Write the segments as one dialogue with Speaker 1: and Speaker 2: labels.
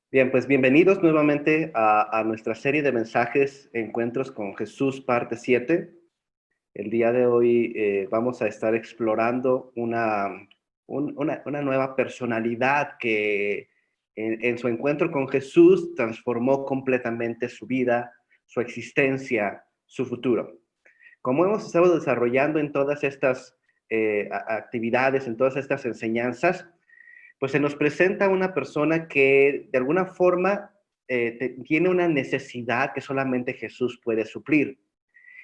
Speaker 1: Bien, pues bienvenidos nuevamente a nuestra serie de mensajes Encuentros con Jesús, parte 7. El día de hoy vamos a estar explorando una nueva personalidad que en su encuentro con Jesús transformó completamente su vida, su existencia, su futuro. Como hemos estado desarrollando en todas estas actividades, en todas estas enseñanzas, pues se nos presenta una persona que de alguna forma tiene una necesidad que solamente Jesús puede suplir.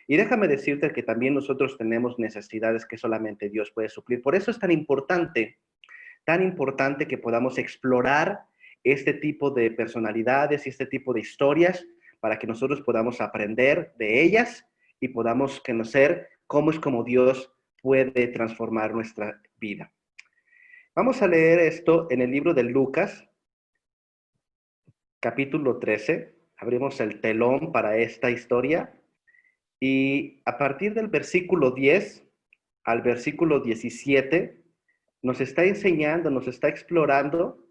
Speaker 1: Y déjame decirte que también nosotros tenemos necesidades que solamente Dios puede suplir. Por eso es tan importante que podamos explorar este tipo de personalidades y este tipo de historias para que nosotros podamos aprender de ellas y podamos conocer cómo es como Dios puede transformar nuestra vida. Vamos a leer esto en el libro de Lucas, capítulo 13. Abrimos el telón para esta historia y a partir del versículo 10 al versículo 17 nos está enseñando, nos está explorando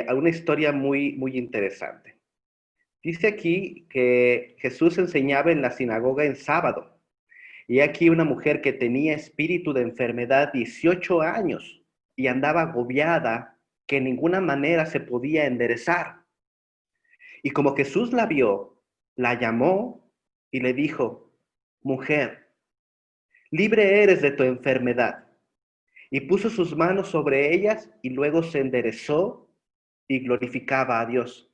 Speaker 1: a una historia muy interesante. Dice aquí que Jesús enseñaba en la sinagoga en sábado y aquí una mujer que tenía espíritu de enfermedad 18 años y andaba agobiada que en ninguna manera se podía enderezar. Y como Jesús la vio, la llamó y le dijo, mujer, libre eres de tu enfermedad. Y puso sus manos sobre ellas y luego se enderezó y glorificaba a Dios.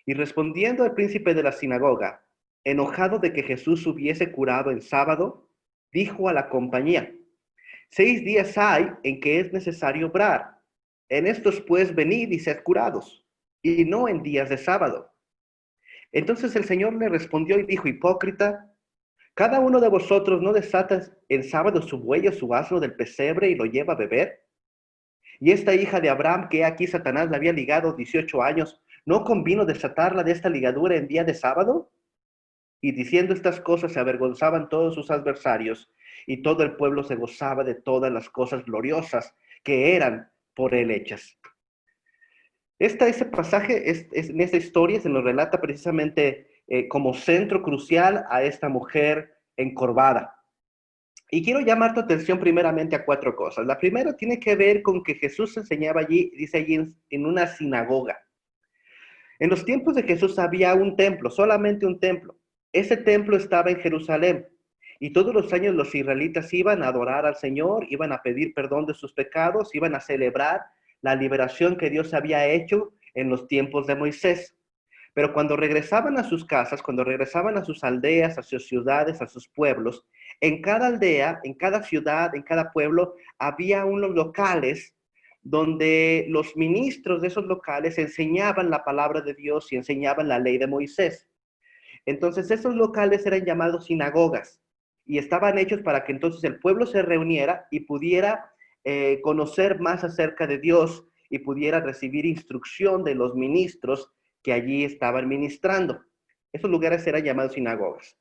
Speaker 1: Y respondiendo el príncipe de la sinagoga, enojado de que Jesús hubiese curado en sábado, dijo a la compañía, 6 días hay en que es necesario obrar. En estos pues venid y sed curados, y no en días de sábado. Entonces el Señor le respondió y dijo, hipócrita, cada uno de vosotros no desata en sábado su buey o su asno del pesebre y lo lleva a beber. Y esta hija de Abraham, que aquí Satanás la había ligado 18 años, ¿no convino desatarla de esta ligadura en día de sábado? Y diciendo estas cosas se avergonzaban todos sus adversarios, y todo el pueblo se gozaba de todas las cosas gloriosas que eran por él hechas. Ese pasaje, en esta historia, se nos relata precisamente como centro crucial a esta mujer encorvada. Y quiero llamar tu atención primeramente a cuatro cosas. La primera tiene que ver con que Jesús enseñaba allí, dice allí, en una sinagoga. En los tiempos de Jesús había un templo, solamente un templo. Ese templo estaba en Jerusalén. Y todos los años los israelitas iban a adorar al Señor, iban a pedir perdón de sus pecados, iban a celebrar la liberación que Dios había hecho en los tiempos de Moisés. Pero cuando regresaban a sus casas, cuando regresaban a sus aldeas, a sus ciudades, a sus pueblos, en cada aldea, en cada ciudad, en cada pueblo, había unos locales donde los ministros de esos locales enseñaban la palabra de Dios y enseñaban la ley de Moisés. Entonces esos locales eran llamados sinagogas y estaban hechos para que entonces el pueblo se reuniera y pudiera conocer más acerca de Dios y pudiera recibir instrucción de los ministros que allí estaban ministrando. Esos lugares eran llamados sinagogas.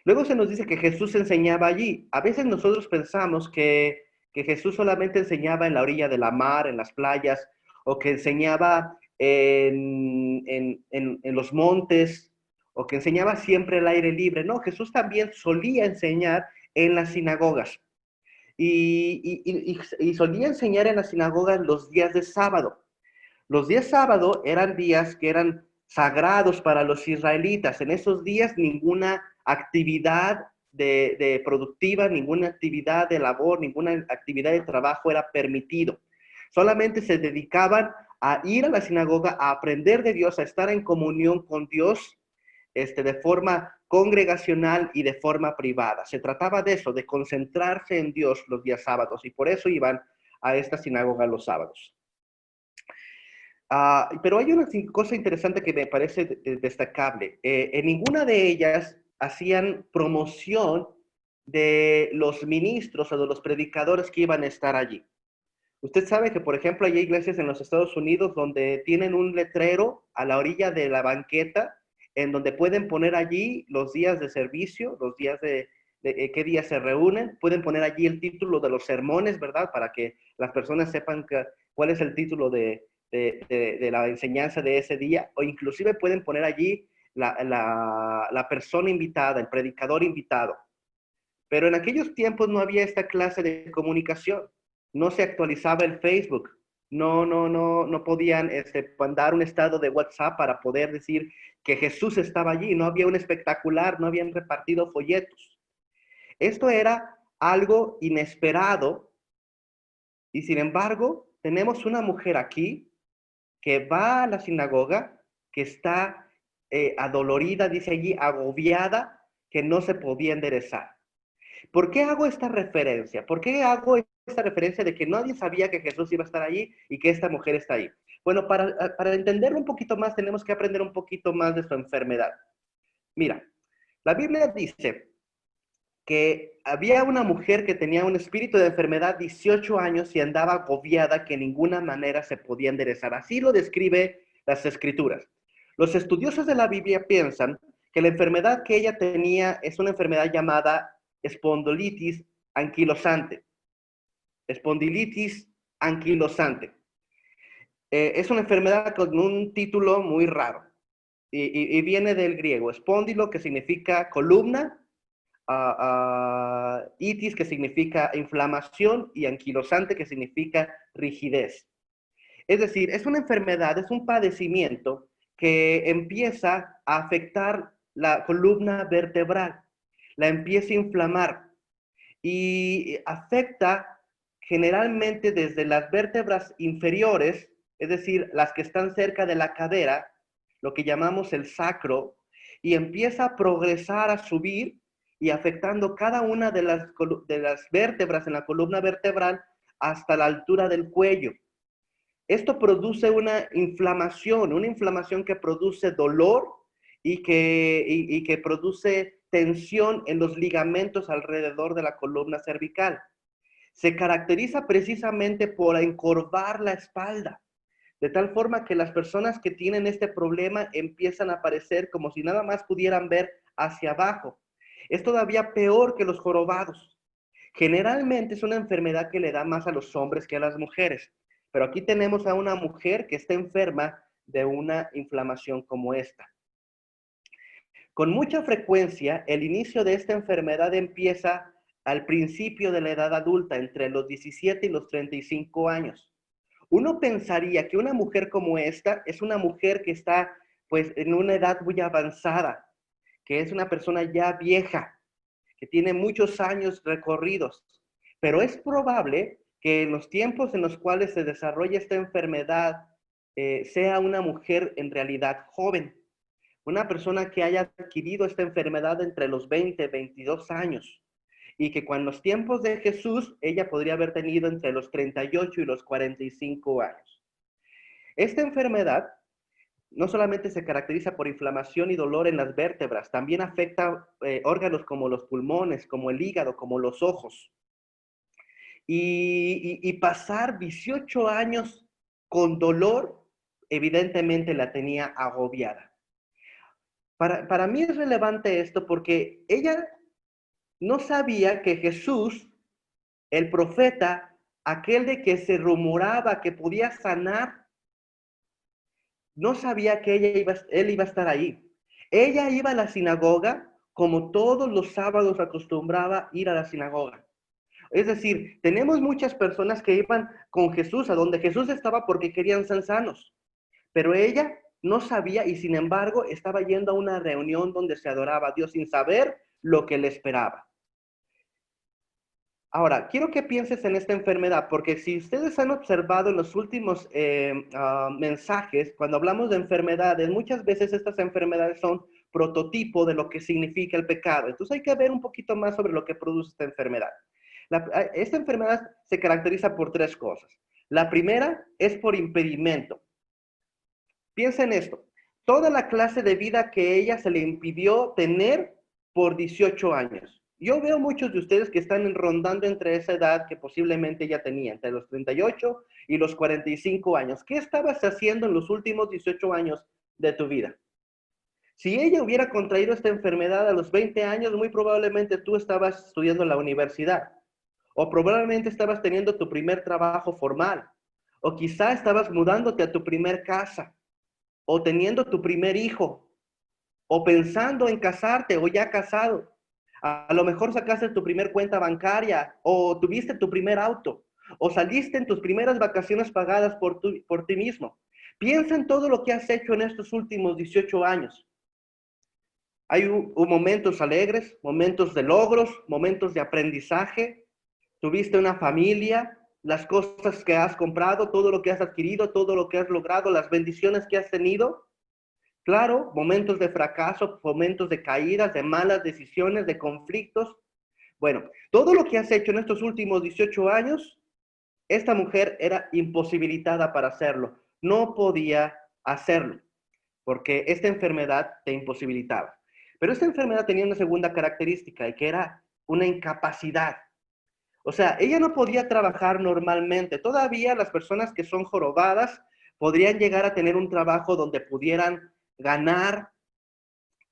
Speaker 1: Luego se nos dice que Jesús enseñaba allí. A veces nosotros pensamos que Jesús solamente enseñaba en la orilla de la mar, en las playas, o que enseñaba en los montes, o que enseñaba siempre al aire libre. No, Jesús también solía enseñar en las sinagogas. Y solía enseñar en las sinagogas los días de sábado. Los días sábado eran días que eran sagrados para los israelitas. En esos días ninguna actividad de productiva, ninguna actividad de labor, ninguna actividad de trabajo era permitido. Solamente se dedicaban a ir a la sinagoga, a aprender de Dios, a estar en comunión con Dios, de forma congregacional y de forma privada. Se trataba de eso, de concentrarse en Dios los días sábados, y por eso iban a esta sinagoga los sábados. Pero hay una cosa interesante que me parece destacable. En ninguna de ellas hacían promoción de los ministros o de los predicadores que iban a estar allí. Usted sabe que, por ejemplo, hay iglesias en los Estados Unidos donde tienen un letrero a la orilla de la banqueta en donde pueden poner allí los días de servicio, los días de qué días se reúnen, pueden poner allí el título de los sermones, ¿verdad? Para que las personas sepan cuál es el título de la enseñanza de ese día, o inclusive pueden poner allí la persona invitada, el predicador invitado. Pero en aquellos tiempos no había esta clase de comunicación, no se actualizaba el Facebook, no podían mandar un estado de WhatsApp para poder decir que Jesús estaba allí, no había un espectacular, no habían repartido folletos. Esto era algo inesperado y sin embargo tenemos una mujer aquí que va a la sinagoga, que está adolorida, dice allí, agobiada, que no se podía enderezar. ¿Por qué hago esta referencia? ¿Por qué hago esta referencia de que nadie sabía que Jesús iba a estar allí y que esta mujer está ahí? Bueno, para entenderlo un poquito más, tenemos que aprender un poquito más de su enfermedad. Mira, la Biblia dice que había una mujer que tenía un espíritu de enfermedad 18 años y andaba agobiada que de ninguna manera se podía enderezar. Así lo describe las escrituras. Los estudiosos de la Biblia piensan que la enfermedad que ella tenía es una enfermedad llamada espondilitis anquilosante. Espondilitis anquilosante. Es una enfermedad con un título muy raro y viene del griego. Espóndilo, que significa columna, itis, que significa inflamación, y anquilosante, que significa rigidez. Es decir, es una enfermedad, es un padecimiento que empieza a afectar la columna vertebral, la empieza a inflamar y afecta generalmente desde las vértebras inferiores, es decir, las que están cerca de la cadera, lo que llamamos el sacro, y empieza a progresar, a subir y afectando cada una de las vértebras en la columna vertebral hasta la altura del cuello. Esto produce una inflamación que produce dolor y que produce tensión en los ligamentos alrededor de la columna cervical. Se caracteriza precisamente por encorvar la espalda, de tal forma que las personas que tienen este problema empiezan a parecer como si nada más pudieran ver hacia abajo. Es todavía peor que los jorobados. Generalmente es una enfermedad que le da más a los hombres que a las mujeres, pero aquí tenemos a una mujer que está enferma de una inflamación como esta. Con mucha frecuencia, el inicio de esta enfermedad empieza al principio de la edad adulta, entre los 17 y los 35 años. Uno pensaría que una mujer como esta es una mujer que está pues en una edad muy avanzada, que es una persona ya vieja, que tiene muchos años recorridos, pero es probable que en los tiempos en los cuales se desarrolla esta enfermedad sea una mujer en realidad joven, una persona que haya adquirido esta enfermedad entre los 20 y 22 años, y que cuando los tiempos de Jesús, ella podría haber tenido entre los 38 y los 45 años. Esta enfermedad no solamente se caracteriza por inflamación y dolor en las vértebras, también afecta órganos como los pulmones, como el hígado, como los ojos. Y pasar 18 años con dolor, evidentemente la tenía agobiada. Para mí es relevante esto porque ella no sabía que Jesús, el profeta, aquel de que se rumoraba que podía sanar, no sabía que él iba a estar ahí. Ella iba a la sinagoga como todos los sábados acostumbraba ir a la sinagoga. Es decir, tenemos muchas personas que iban con Jesús a donde Jesús estaba porque querían ser sanos, pero ella no sabía y sin embargo estaba yendo a una reunión donde se adoraba a Dios sin saber lo que le esperaba. Ahora, quiero que pienses en esta enfermedad, porque si ustedes han observado en los últimos mensajes, cuando hablamos de enfermedades, muchas veces estas enfermedades son prototipo de lo que significa el pecado. Entonces hay que ver un poquito más sobre lo que produce esta enfermedad. Esta enfermedad se caracteriza por tres cosas. La primera es por impedimento. Piensa en esto. Toda la clase de vida que ella se le impidió tener por 18 años. Yo veo muchos de ustedes que están rondando entre esa edad que posiblemente ella tenía, entre los 38 y los 45 años. ¿Qué estabas haciendo en los últimos 18 años de tu vida? Si ella hubiera contraído esta enfermedad a los 20 años, muy probablemente tú estabas estudiando en la universidad o probablemente estabas teniendo tu primer trabajo formal O quizá estabas mudándote a tu primer casa, o teniendo tu primer hijo, o pensando en casarte, o ya casado. A lo mejor sacaste tu primer cuenta bancaria, o tuviste tu primer auto, o saliste en tus primeras vacaciones pagadas por ti mismo. Piensa en todo lo que has hecho en estos últimos 18 años. Hay momentos alegres, momentos de logros, momentos de aprendizaje. Tuviste una familia, las cosas que has comprado, todo lo que has adquirido, todo lo que has logrado, las bendiciones que has tenido. Claro, momentos de fracaso, momentos de caídas, de malas decisiones, de conflictos. Bueno, todo lo que has hecho en estos últimos 18 años, esta mujer era imposibilitada para hacerlo. No podía hacerlo porque esta enfermedad te imposibilitaba. Pero esta enfermedad tenía una segunda característica y que era una incapacidad. O sea, ella no podía trabajar normalmente. Todavía las personas que son jorobadas podrían llegar a tener un trabajo donde pudieran ganar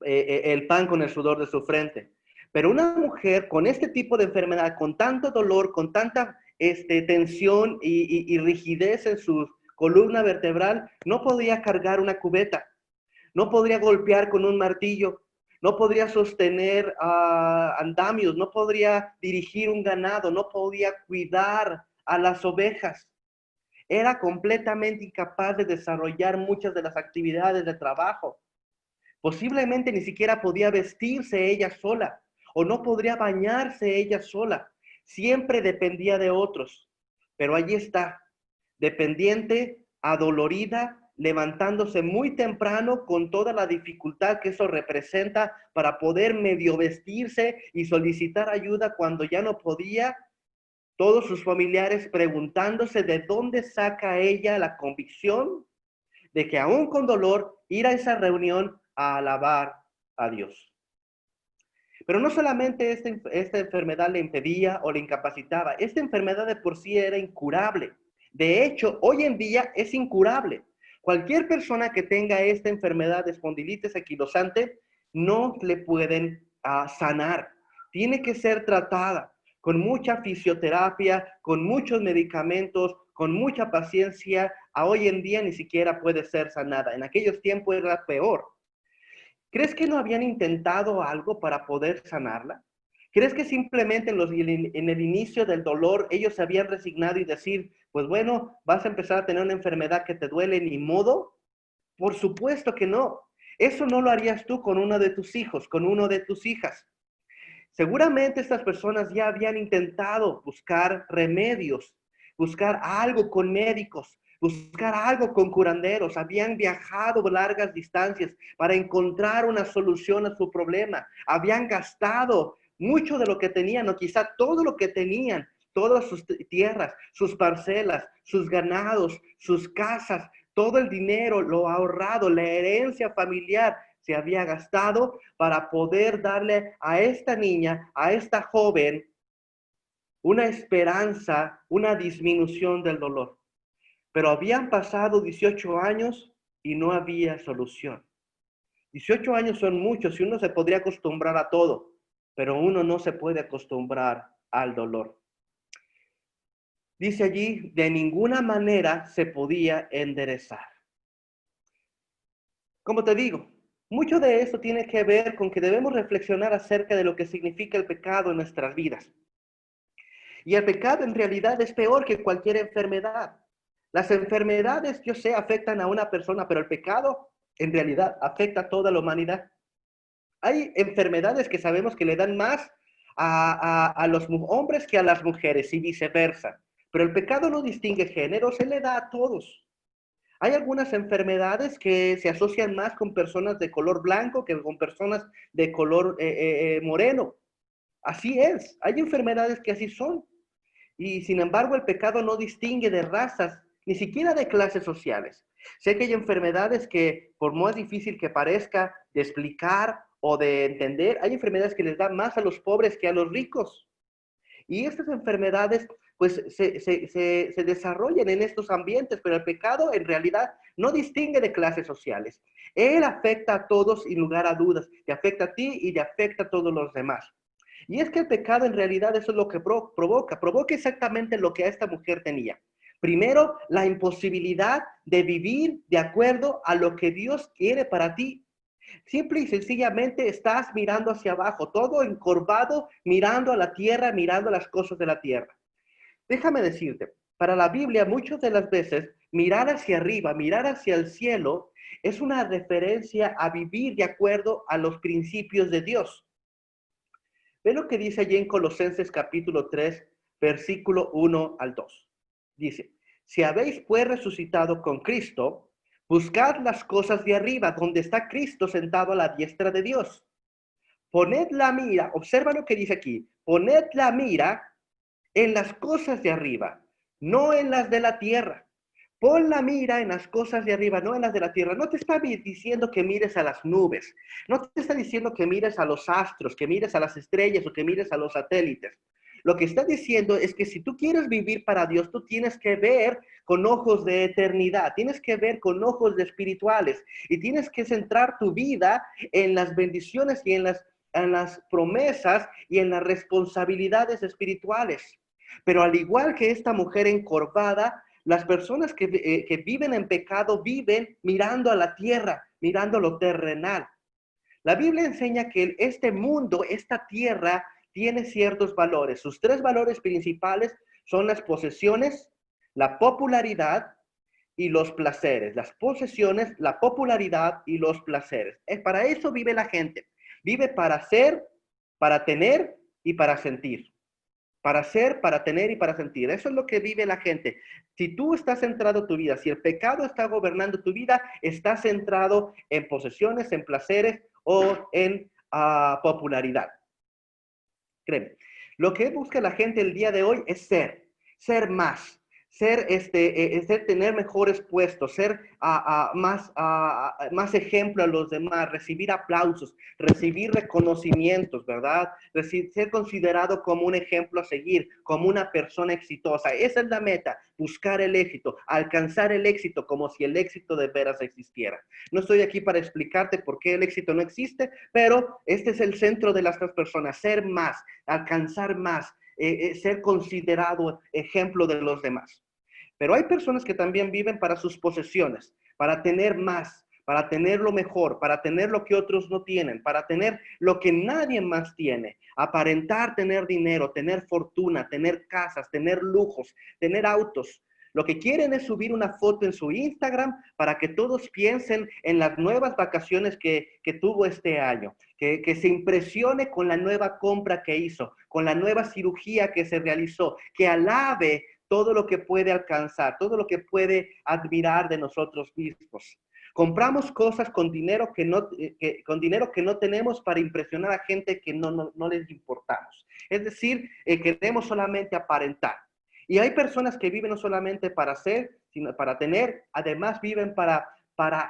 Speaker 1: el pan con el sudor de su frente. Pero una mujer con este tipo de enfermedad, con tanto dolor, con tanta tensión y rigidez en su columna vertebral, no podía cargar una cubeta, no podría golpear con un martillo, no podría sostener andamios, no podría dirigir un ganado, no podía cuidar a las ovejas. Era completamente incapaz de desarrollar muchas de las actividades de trabajo. Posiblemente ni siquiera podía vestirse ella sola o no podría bañarse ella sola. Siempre dependía de otros. Pero allí está, dependiente, adolorida, levantándose muy temprano con toda la dificultad que eso representa para poder medio vestirse y solicitar ayuda cuando ya no podía. Todos sus familiares preguntándose de dónde saca ella la convicción de que aún con dolor ir a esa reunión a alabar a Dios. Pero no solamente esta enfermedad le impedía o le incapacitaba, esta enfermedad de por sí era incurable. De hecho, hoy en día es incurable. Cualquier persona que tenga esta enfermedad de espondilitis anquilosante no le pueden sanar. Tiene que ser tratada con mucha fisioterapia, con muchos medicamentos, con mucha paciencia. A hoy en día ni siquiera puede ser sanada. En aquellos tiempos era peor. ¿Crees que no habían intentado algo para poder sanarla? ¿Crees que simplemente en el inicio del dolor ellos se habían resignado y decir, pues bueno, vas a empezar a tener una enfermedad que te duele ni modo? Por supuesto que no. Eso no lo harías tú con uno de tus hijos, con uno de tus hijas. Seguramente estas personas ya habían intentado buscar remedios, buscar algo con médicos, buscar algo con curanderos, habían viajado largas distancias para encontrar una solución a su problema, habían gastado mucho de lo que tenían o quizá todo lo que tenían, todas sus tierras, sus parcelas, sus ganados, sus casas, todo el dinero, lo ahorrado, la herencia familiar se había gastado para poder darle a esta niña, a esta joven, una esperanza, una disminución del dolor. Pero habían pasado 18 años y no había solución. 18 años son muchos y uno se podría acostumbrar a todo, pero uno no se puede acostumbrar al dolor. Dice allí, de ninguna manera se podía enderezar. Como te digo, mucho de esto tiene que ver con que debemos reflexionar acerca de lo que significa el pecado en nuestras vidas. Y el pecado en realidad es peor que cualquier enfermedad. Las enfermedades, yo sé, afectan a una persona, pero el pecado en realidad afecta a toda la humanidad. Hay enfermedades que sabemos que le dan más a los hombres que a las mujeres y viceversa. Pero el pecado no distingue género, se le da a todos. Hay algunas enfermedades que se asocian más con personas de color blanco que con personas de color moreno. Así es, hay enfermedades que así son. Y sin embargo, el pecado no distingue de razas, ni siquiera de clases sociales. Sé que hay enfermedades que, por más difícil que parezca de explicar o de entender, hay enfermedades que les dan más a los pobres que a los ricos. Y estas enfermedades pues se desarrollan en estos ambientes, pero el pecado en realidad no distingue de clases sociales. Él afecta a todos sin lugar a dudas, te afecta a ti y te afecta a todos los demás. Y es que el pecado en realidad eso es lo que provoca exactamente lo que a esta mujer tenía. Primero, la imposibilidad de vivir de acuerdo a lo que Dios quiere para ti. Simple y sencillamente estás mirando hacia abajo, todo encorvado, mirando a la tierra, mirando las cosas de la tierra. Déjame decirte, para la Biblia muchas de las veces mirar hacia arriba, mirar hacia el cielo, es una referencia a vivir de acuerdo a los principios de Dios. Ve lo que dice allí en Colosenses capítulo 3, versículo 1 al 2. Dice, si habéis pues resucitado con Cristo, buscad las cosas de arriba, donde está Cristo sentado a la diestra de Dios. Poned la mira, observa lo que dice aquí, poned la mira en las cosas de arriba, no en las de la tierra. Pon la mira en las cosas de arriba, no en las de la tierra. No te está diciendo que mires a las nubes. No te está diciendo que mires a los astros, que mires a las estrellas o que mires a los satélites. Lo que está diciendo es que si tú quieres vivir para Dios, tú tienes que ver con ojos de eternidad, tienes que ver con ojos de espirituales y tienes que centrar tu vida en las bendiciones y en las promesas y en las responsabilidades espirituales. Pero al igual que esta mujer encorvada, las personas que viven en pecado viven mirando a la tierra, mirando lo terrenal. La Biblia enseña que este mundo, esta tierra, tiene ciertos valores. Sus tres valores principales son las posesiones, la popularidad y los placeres. Las posesiones, la popularidad y los placeres. Para eso vive la gente. Vive para ser, para tener y para sentir. Para ser, para tener y para sentir. Eso es lo que vive la gente. Si tú estás centrado en tu vida, si el pecado está gobernando tu vida, estás centrado en posesiones, en placeres o en popularidad. Créeme. Lo que busca la gente el día de hoy es ser más, ser tener mejores puestos, ser más ejemplo a los demás, recibir aplausos, recibir reconocimientos, ¿verdad? Ser considerado como un ejemplo a seguir, como una persona exitosa. Esa es la meta, buscar el éxito, alcanzar el éxito como si el éxito de veras existiera. No estoy aquí para explicarte por qué el éxito no existe, pero este es el centro de las personas, ser más, alcanzar más, ser considerado ejemplo de los demás. Pero hay personas que también viven para sus posesiones, para tener más, para tener lo mejor, para tener lo que otros no tienen, para tener lo que nadie más tiene, aparentar tener dinero, tener fortuna, tener casas, tener lujos, tener autos. Lo que quieren es subir una foto en su Instagram para que todos piensen en las nuevas vacaciones que tuvo este año, que se impresione con la nueva compra que hizo, con la nueva cirugía que se realizó, que alabe todo lo que puede alcanzar, todo lo que puede admirar de nosotros mismos. Compramos cosas con dinero con dinero que no tenemos para impresionar a gente que no les importamos. Es decir, queremos solamente aparentar. Y hay personas que viven no solamente para ser, sino para tener, además viven para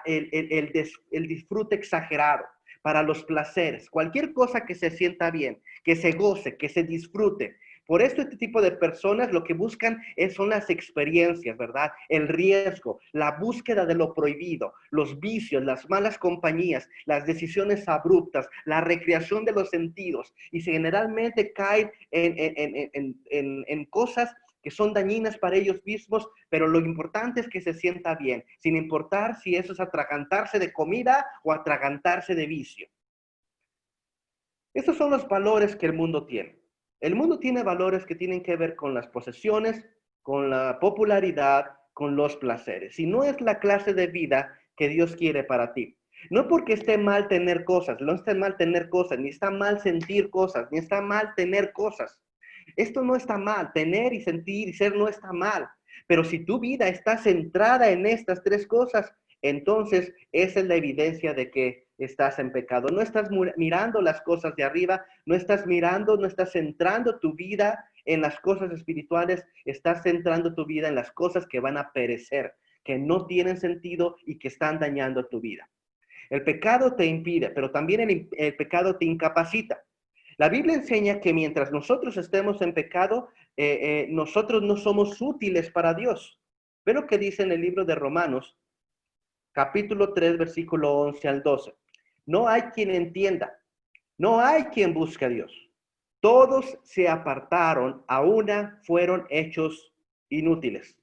Speaker 1: el disfrute exagerado, para los placeres, cualquier cosa que se sienta bien, que se goce, que se disfrute. Por esto este tipo de personas lo que buscan son las experiencias, ¿verdad? El riesgo, la búsqueda de lo prohibido, los vicios, las malas compañías, las decisiones abruptas, la recreación de los sentidos y generalmente caen en cosas que son dañinas para ellos mismos, pero lo importante es que se sienta bien, sin importar si eso es atragantarse de comida o atragantarse de vicio. Estos son los valores que el mundo tiene. El mundo tiene valores que tienen que ver con las posesiones, con la popularidad, con los placeres. Y no es la clase de vida que Dios quiere para ti. No porque esté mal tener cosas, no está mal tener cosas, ni está mal sentir cosas, ni está mal tener cosas. Esto no está mal, tener y sentir y ser no está mal. Pero si tu vida está centrada en estas tres cosas, entonces esa es la evidencia de que estás en pecado. No estás mirando las cosas de arriba, no estás mirando, no estás centrando tu vida en las cosas espirituales, estás centrando tu vida en las cosas que van a perecer, que no tienen sentido y que están dañando tu vida. El pecado te impide, pero también el pecado te incapacita. La Biblia enseña que mientras nosotros estemos en pecado, nosotros no somos útiles para Dios. Ve lo que dice en el libro de Romanos, capítulo 3, versículo 11 al 12. No hay quien entienda, no hay quien busque a Dios. Todos se apartaron, a una fueron hechos inútiles.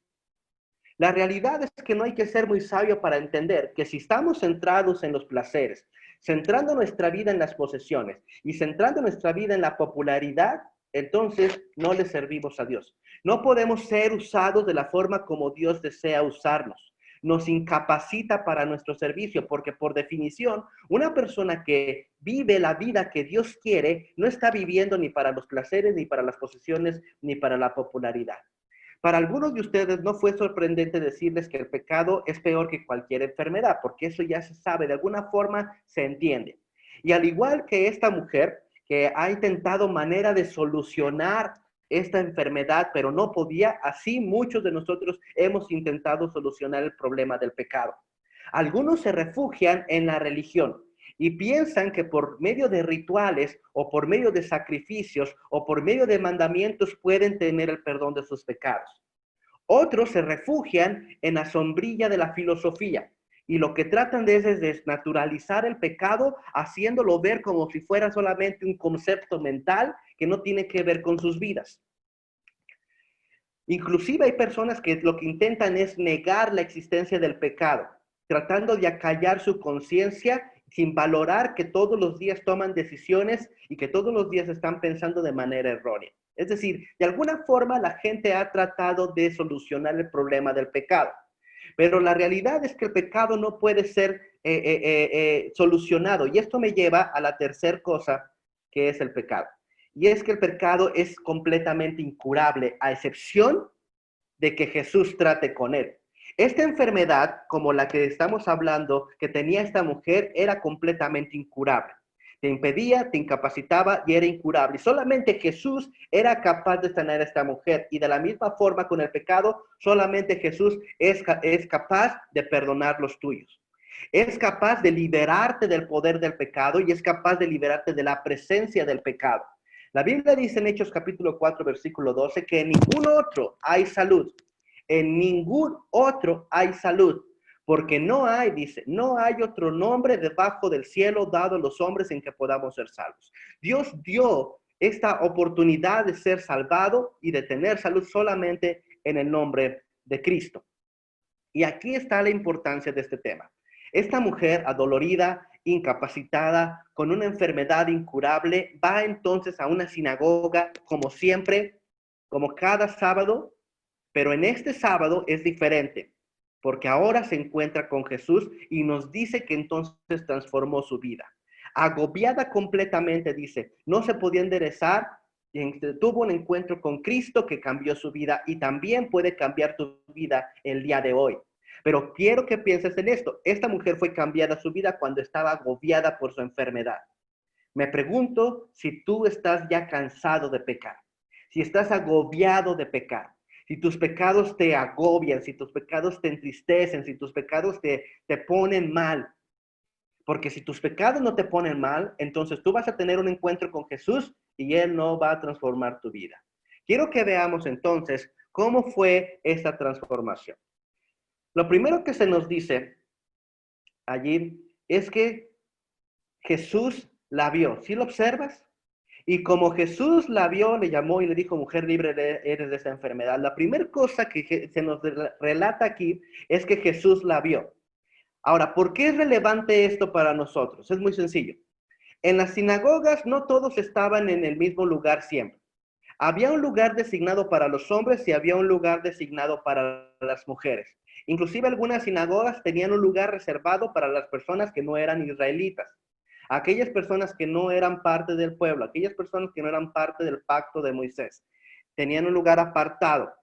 Speaker 1: La realidad es que no hay que ser muy sabio para entender que si estamos centrados en los placeres, centrando nuestra vida en las posesiones y centrando nuestra vida en la popularidad, entonces no le servimos a Dios. No podemos ser usados de la forma como Dios desea usarnos. Nos incapacita para nuestro servicio, porque por definición, una persona que vive la vida que Dios quiere no está viviendo ni para los placeres, ni para las posesiones, ni para la popularidad. Para algunos de ustedes no fue sorprendente decirles que el pecado es peor que cualquier enfermedad, porque eso ya se sabe, de alguna forma se entiende. Y al igual que esta mujer que ha intentado manera de solucionar esta enfermedad, pero no podía, así muchos de nosotros hemos intentado solucionar el problema del pecado. Algunos se refugian en la religión y piensan que por medio de rituales o por medio de sacrificios o por medio de mandamientos pueden tener el perdón de sus pecados. Otros se refugian en la sombrilla de la filosofía y lo que tratan de es desnaturalizar el pecado, haciéndolo ver como si fuera solamente un concepto mental que no tiene que ver con sus vidas. Inclusive hay personas que lo que intentan es negar la existencia del pecado, tratando de acallar su conciencia sin valorar que todos los días toman decisiones y que todos los días están pensando de manera errónea. Es decir, de alguna forma la gente ha tratado de solucionar el problema del pecado, pero la realidad es que el pecado no puede ser solucionado. Y esto me lleva a la tercera cosa, que es el pecado. Y es que el pecado es completamente incurable, a excepción de que Jesús trate con él. Esta enfermedad, como la que estamos hablando, que tenía esta mujer, era completamente incurable. Te impedía, te incapacitaba y era incurable. Y solamente Jesús era capaz de sanar a esta mujer. Y de la misma forma con el pecado, solamente Jesús es capaz de perdonar los tuyos. Es capaz de liberarte del poder del pecado y es capaz de liberarte de la presencia del pecado. La Biblia dice en Hechos capítulo 4, versículo 12, que en ningún otro hay salud. En ningún otro hay salud. Porque no hay, dice, no hay otro nombre debajo del cielo dado a los hombres en que podamos ser salvos. Dios dio esta oportunidad de ser salvado y de tener salud solamente en el nombre de Cristo. Y aquí está la importancia de este tema. Esta mujer adolorida, incapacitada, con una enfermedad incurable, va entonces a una sinagoga como siempre, como cada sábado, pero en este sábado es diferente, porque ahora se encuentra con Jesús y nos dice que entonces transformó su vida. Agobiada completamente, dice, no se podía enderezar, y tuvo un encuentro con Cristo que cambió su vida y también puede cambiar tu vida el día de hoy. Pero quiero que pienses en esto. Esta mujer fue cambiada su vida cuando estaba agobiada por su enfermedad. Me pregunto si tú estás ya cansado de pecar, si estás agobiado de pecar, si tus pecados te agobian, si tus pecados te entristecen, si tus pecados te ponen mal. Porque si tus pecados no te ponen mal, entonces tú vas a tener un encuentro con Jesús y Él no va a transformar tu vida. Quiero que veamos entonces cómo fue esta transformación. Lo primero que se nos dice allí es que Jesús la vio. ¿Sí lo observas? Y como Jesús la vio, le llamó y le dijo, mujer libre eres de esta enfermedad. La primera cosa que se nos relata aquí es que Jesús la vio. Ahora, ¿por qué es relevante esto para nosotros? Es muy sencillo. En las sinagogas no todos estaban en el mismo lugar siempre. Había un lugar designado para los hombres y había un lugar designado para las mujeres. Inclusive algunas sinagogas tenían un lugar reservado para las personas que no eran israelitas. Aquellas personas que no eran parte del pueblo, aquellas personas que no eran parte del pacto de Moisés, tenían un lugar apartado.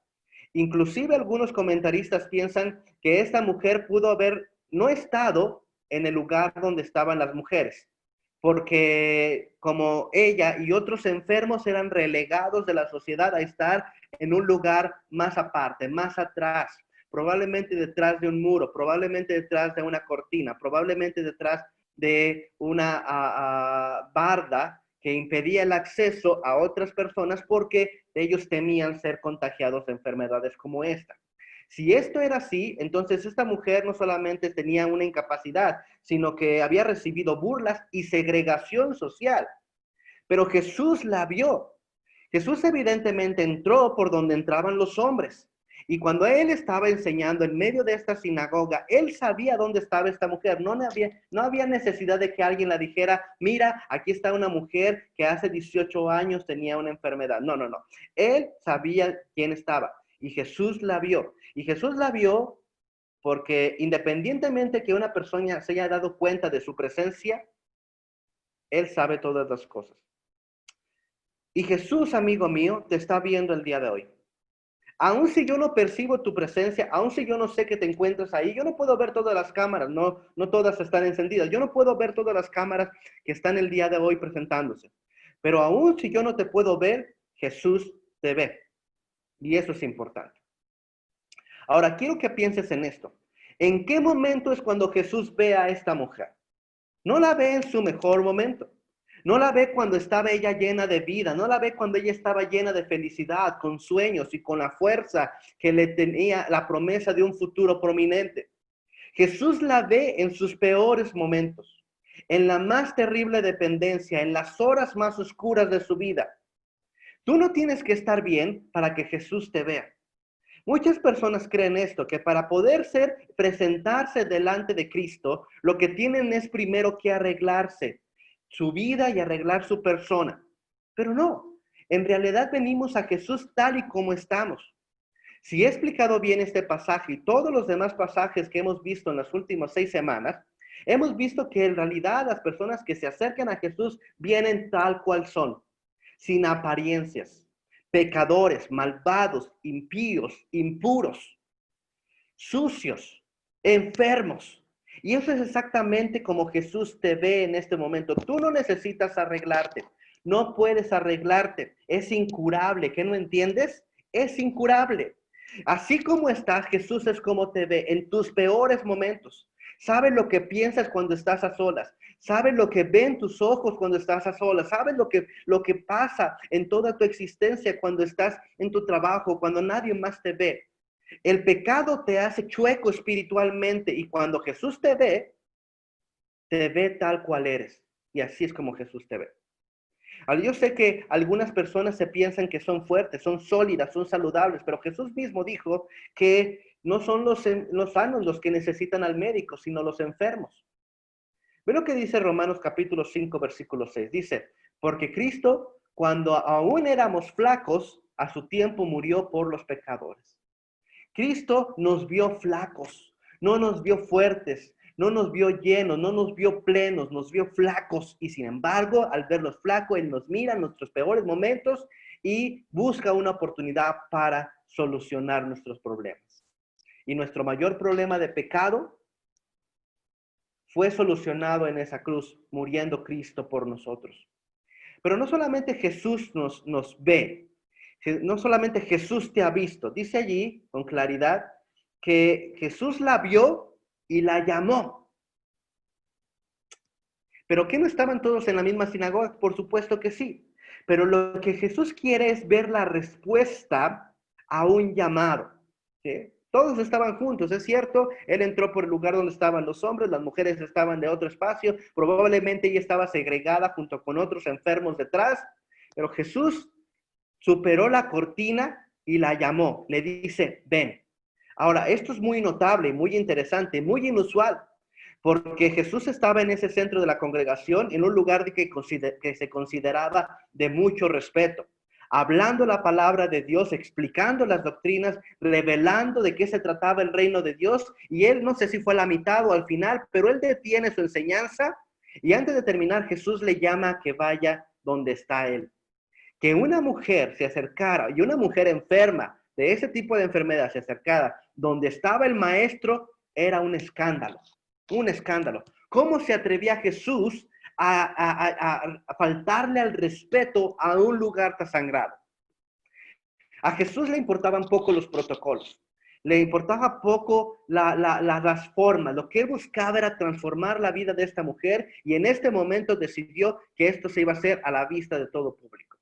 Speaker 1: Inclusive algunos comentaristas piensan que esta mujer pudo haber no estado en el lugar donde estaban las mujeres, porque como ella y otros enfermos eran relegados de la sociedad a estar en un lugar más aparte, más atrás, probablemente detrás de un muro, probablemente detrás de una cortina, probablemente detrás de una barda que impedía el acceso a otras personas porque ellos temían ser contagiados de enfermedades como esta. Si esto era así, entonces esta mujer no solamente tenía una incapacidad, sino que había recibido burlas y segregación social. Pero Jesús la vio. Jesús evidentemente entró por donde entraban los hombres Y cuando él estaba enseñando en medio de esta sinagoga, él sabía dónde estaba esta mujer. No había necesidad de que alguien la dijera, mira, aquí está una mujer que hace 18 años tenía una enfermedad. No, no, no. Él sabía quién estaba y Jesús la vio. Y Jesús la vio porque independientemente que una persona se haya dado cuenta de su presencia, él sabe todas las cosas. Y Jesús, amigo mío, te está viendo el día de hoy. Aun si yo no percibo tu presencia, aun si yo no sé que te encuentras ahí, yo no puedo ver todas las cámaras, no todas están encendidas. Yo no puedo ver todas las cámaras que están el día de hoy presentándose. Pero aun si yo no te puedo ver, Jesús te ve. Y eso es importante. Ahora, quiero que pienses en esto. ¿En qué momento es cuando Jesús ve a esta mujer? No la ve en su mejor momento. No la ve cuando estaba ella llena de vida. No la ve cuando ella estaba llena de felicidad, con sueños y con la fuerza que le tenía la promesa de un futuro prominente. Jesús la ve en sus peores momentos, en la más terrible dependencia, en las horas más oscuras de su vida. Tú no tienes que estar bien para que Jesús te vea. Muchas personas creen esto, que para poder presentarse delante de Cristo, lo que tienen es primero que arreglarse su vida y arreglar su persona. Pero no, en realidad venimos a Jesús tal y como estamos. Si he explicado bien este pasaje y todos los demás pasajes que hemos visto en las últimas 6 semanas, hemos visto que en realidad las personas que se acercan a Jesús vienen tal cual son, sin apariencias, pecadores, malvados, impíos, impuros, sucios, enfermos. Y eso es exactamente como Jesús te ve en este momento. Tú no necesitas arreglarte, no puedes arreglarte, es incurable. ¿Qué no entiendes? Es incurable. Así como estás, Jesús es como te ve en tus peores momentos. Sabe lo que piensas cuando estás a solas. Sabe lo que ven tus ojos cuando estás a solas. Sabe lo que pasa en toda tu existencia cuando estás en tu trabajo, cuando nadie más te ve. El pecado te hace chueco espiritualmente y cuando Jesús te ve tal cual eres. Y así es como Jesús te ve. Ahora, yo sé que algunas personas se piensan que son fuertes, son sólidas, son saludables, pero Jesús mismo dijo que no son los sanos los que necesitan al médico, sino los enfermos. Ve lo que dice Romanos capítulo 5, versículo 6. Dice, porque Cristo, cuando aún éramos flacos, a su tiempo murió por los pecadores. Cristo nos vio flacos, no nos vio fuertes, no nos vio llenos, no nos vio plenos, nos vio flacos. Y sin embargo, al verlos flacos, Él nos mira en nuestros peores momentos y busca una oportunidad para solucionar nuestros problemas. Y nuestro mayor problema de pecado fue solucionado en esa cruz, muriendo Cristo por nosotros. Pero no solamente Jesús nos ve, no solamente Jesús te ha visto, dice allí con claridad que Jesús la vio y la llamó. ¿Pero qué no estaban todos en la misma sinagoga? Por supuesto que sí. Pero lo que Jesús quiere es ver la respuesta a un llamado. ¿Sí? Todos estaban juntos, es cierto. Él entró por el lugar donde estaban los hombres, las mujeres estaban de otro espacio. Probablemente ella estaba segregada junto con otros enfermos detrás. Pero Jesús superó la cortina y la llamó. Le dice, ven. Ahora, esto es muy notable, muy interesante, muy inusual, porque Jesús estaba en ese centro de la congregación, en un lugar que se consideraba de mucho respeto, hablando la palabra de Dios, explicando las doctrinas, revelando de qué se trataba el reino de Dios, y él no sé si fue a la mitad o al final, pero él detiene su enseñanza, y antes de terminar, Jesús le llama a que vaya donde está él. Que una mujer se acercara y una mujer enferma de ese tipo de enfermedad se acercara donde estaba el maestro era un escándalo, un escándalo. ¿Cómo se atrevía Jesús a faltarle al respeto a un lugar tan sagrado? A Jesús le importaban poco los protocolos, le importaba poco las formas. Lo que él buscaba era transformar la vida de esta mujer y en este momento decidió que esto se iba a hacer a la vista de todo público.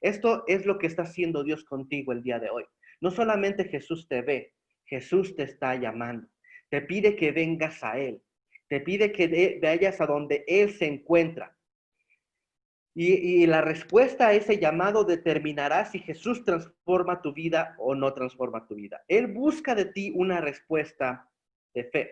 Speaker 1: Esto es lo que está haciendo Dios contigo el día de hoy. No solamente Jesús te ve, Jesús te está llamando. Te pide que vengas a Él. Te pide que vayas a donde Él se encuentra. Y la respuesta a ese llamado determinará si Jesús transforma tu vida o no transforma tu vida. Él busca de ti una respuesta de fe.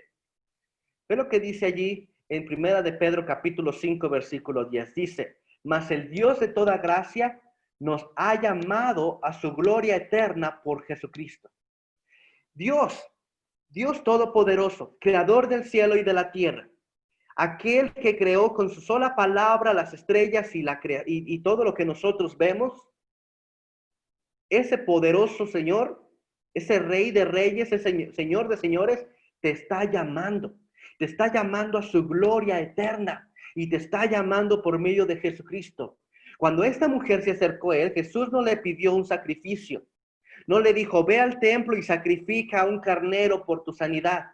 Speaker 1: Ve lo que dice allí en Primera de Pedro capítulo 5 versículo 10. Dice, mas el Dios de toda gracia nos ha llamado a su gloria eterna por Jesucristo. Dios, Dios Todopoderoso, Creador del cielo y de la tierra, aquel que creó con su sola palabra las estrellas y todo lo que nosotros vemos, ese poderoso Señor, ese Rey de reyes, ese Señor de señores, te está llamando a su gloria eterna y te está llamando por medio de Jesucristo. Cuando esta mujer se acercó a él, Jesús no le pidió un sacrificio, no le dijo, ve al templo y sacrifica un carnero por tu sanidad.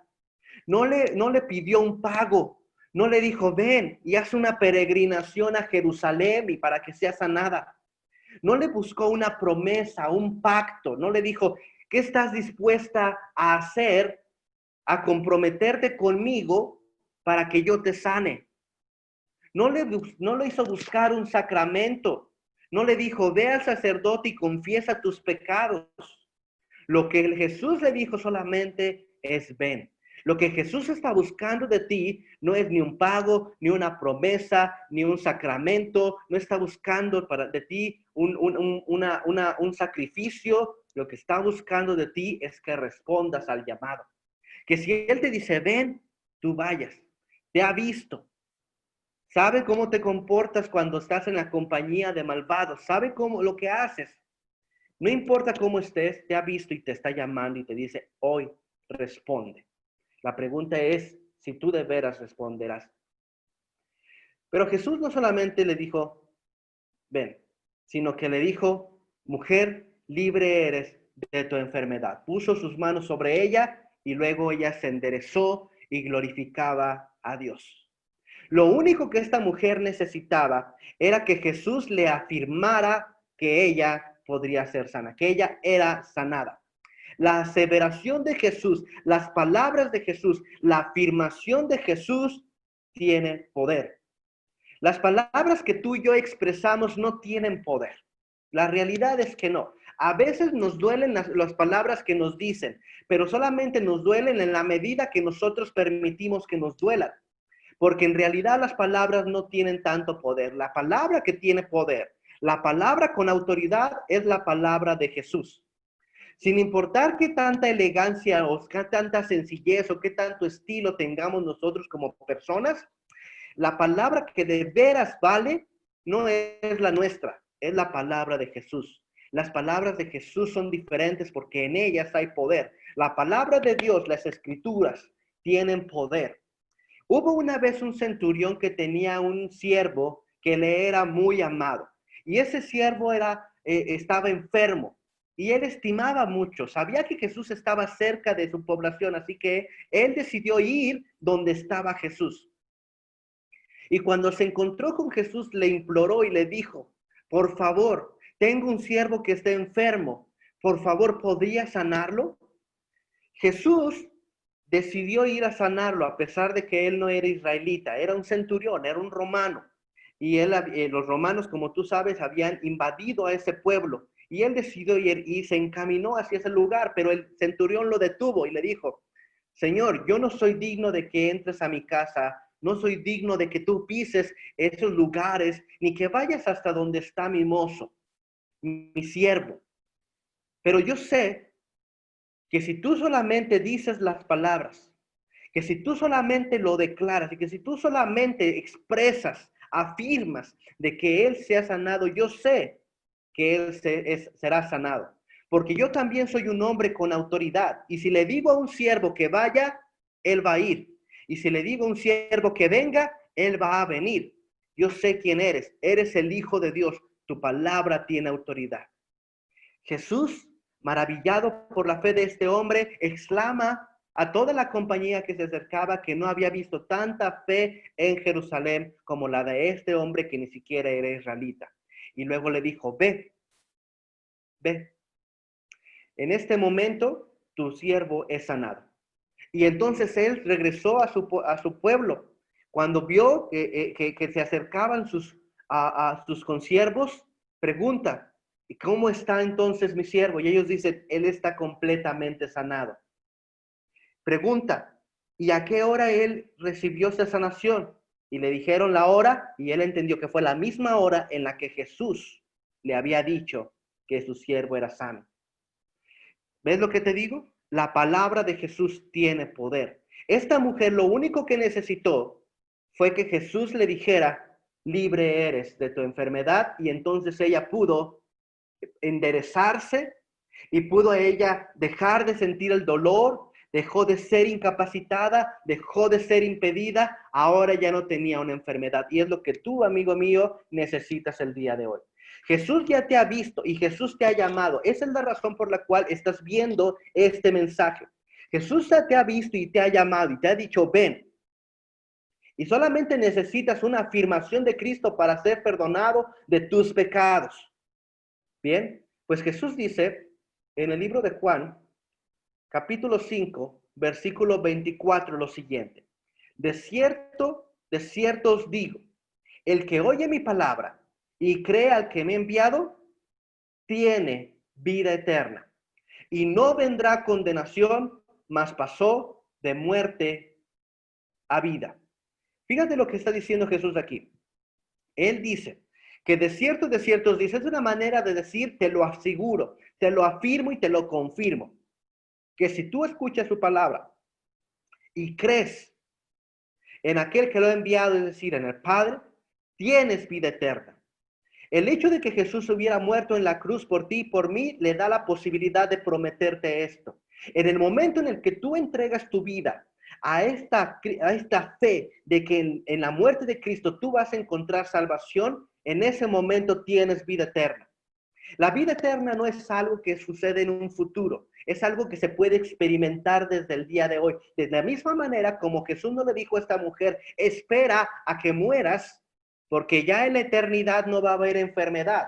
Speaker 1: No le pidió un pago, no le dijo, ven y haz una peregrinación a Jerusalén y para que seas sanada. No le buscó una promesa, un pacto, no le dijo, ¿qué estás dispuesta a hacer, a comprometerte conmigo para que yo te sane? No le hizo buscar un sacramento, no le dijo, ve al sacerdote y confiesa tus pecados. Lo que Jesús le dijo solamente es ven. Lo que Jesús está buscando de ti no es ni un pago, ni una promesa, ni un sacramento. No está buscando de ti un sacrificio. Lo que está buscando de ti es que respondas al llamado. Que si Él te dice, ven, tú vayas. Te ha visto. Sabe cómo te comportas cuando estás en la compañía de malvados. Sabe cómo lo que haces. No importa cómo estés, te ha visto y te está llamando y te dice, hoy responde. La pregunta es si tú de veras responderás. Pero Jesús no solamente le dijo, ven, sino que le dijo, mujer, libre eres de tu enfermedad. Puso sus manos sobre ella y luego ella se enderezó y glorificaba a Dios. Lo único que esta mujer necesitaba era que Jesús le afirmara que ella podría ser sana, que ella era sanada. La aseveración de Jesús, las palabras de Jesús, la afirmación de Jesús tiene poder. Las palabras que tú y yo expresamos no tienen poder. La realidad es que no. A veces nos duelen las palabras que nos dicen, pero solamente nos duelen en la medida que nosotros permitimos que nos duelan. Porque en realidad las palabras no tienen tanto poder. La palabra que tiene poder, la palabra con autoridad es la palabra de Jesús. Sin importar qué tanta elegancia o qué tanta sencillez o qué tanto estilo tengamos nosotros como personas, la palabra que de veras vale no es la nuestra, es la palabra de Jesús. Las palabras de Jesús son diferentes porque en ellas hay poder. La palabra de Dios, las escrituras, tienen poder. Hubo una vez un centurión que tenía un siervo que le era muy amado. Y ese siervo estaba enfermo. Y él estimaba mucho. Sabía que Jesús estaba cerca de su población. Así que él decidió ir donde estaba Jesús. Y cuando se encontró con Jesús, le imploró y le dijo, por favor, tengo un siervo que está enfermo. Por favor, ¿podría sanarlo? Jesús decidió ir a sanarlo a pesar de que él no era israelita, era un centurión, era un romano. Y los romanos, como tú sabes, habían invadido a ese pueblo. Y él decidió ir y se encaminó hacia ese lugar, pero el centurión lo detuvo y le dijo, Señor, yo no soy digno de que entres a mi casa, no soy digno de que tú pises esos lugares, ni que vayas hasta donde está mi mozo, mi siervo. Pero yo sé que si tú solamente dices las palabras, que si tú solamente lo declaras y que si tú solamente expresas, afirmas de que Él se ha sanado, yo sé que Él será sanado. Porque yo también soy un hombre con autoridad. Y si le digo a un siervo que vaya, Él va a ir. Y si le digo a un siervo que venga, Él va a venir. Yo sé quién eres. Eres el Hijo de Dios. Tu palabra tiene autoridad. Jesús, maravillado por la fe de este hombre, exclama a toda la compañía que se acercaba que no había visto tanta fe en Jerusalén como la de este hombre que ni siquiera era israelita. Y luego le dijo, ve, ve. En este momento tu siervo es sanado. Y entonces él regresó a su pueblo. Cuando vio que se acercaban a sus consiervos, pregunta, ¿y cómo está entonces mi siervo? Y ellos dicen, él está completamente sanado. Pregunta, ¿y a qué hora él recibió esa sanación? Y le dijeron la hora y él entendió que fue la misma hora en la que Jesús le había dicho que su siervo era sano. ¿Ves lo que te digo? La palabra de Jesús tiene poder. Esta mujer lo único que necesitó fue que Jesús le dijera, libre eres de tu enfermedad, y entonces ella pudo enderezarse y pudo ella dejar de sentir el dolor, dejó de ser incapacitada, dejó de ser impedida, ahora ya no tenía una enfermedad. Y es lo que tú, amigo mío, necesitas el día de hoy. Jesús ya te ha visto y Jesús te ha llamado. Esa es la razón por la cual estás viendo este mensaje. Jesús ya te ha visto y te ha llamado y te ha dicho, ven. Y solamente necesitas una afirmación de Cristo para ser perdonado de tus pecados. Bien, pues Jesús dice en el libro de Juan, capítulo 5, versículo 24, lo siguiente. De cierto os digo, el que oye mi palabra y cree al que me ha enviado, tiene vida eterna. Y no vendrá condenación, mas pasó de muerte a vida. Fíjate lo que está diciendo Jesús aquí. Él dice que de cierto os dice, es una manera de decir, te lo aseguro, te lo afirmo y te lo confirmo. Que si tú escuchas su palabra y crees en aquel que lo ha enviado, es decir, en el Padre, tienes vida eterna. El hecho de que Jesús hubiera muerto en la cruz por ti y por mí le da la posibilidad de prometerte esto. En el momento en el que tú entregas tu vida a esta fe de que en la muerte de Cristo tú vas a encontrar salvación, en ese momento tienes vida eterna. La vida eterna no es algo que sucede en un futuro, es algo que se puede experimentar desde el día de hoy. De la misma manera como Jesús no le dijo a esta mujer, espera a que mueras, porque ya en la eternidad no va a haber enfermedad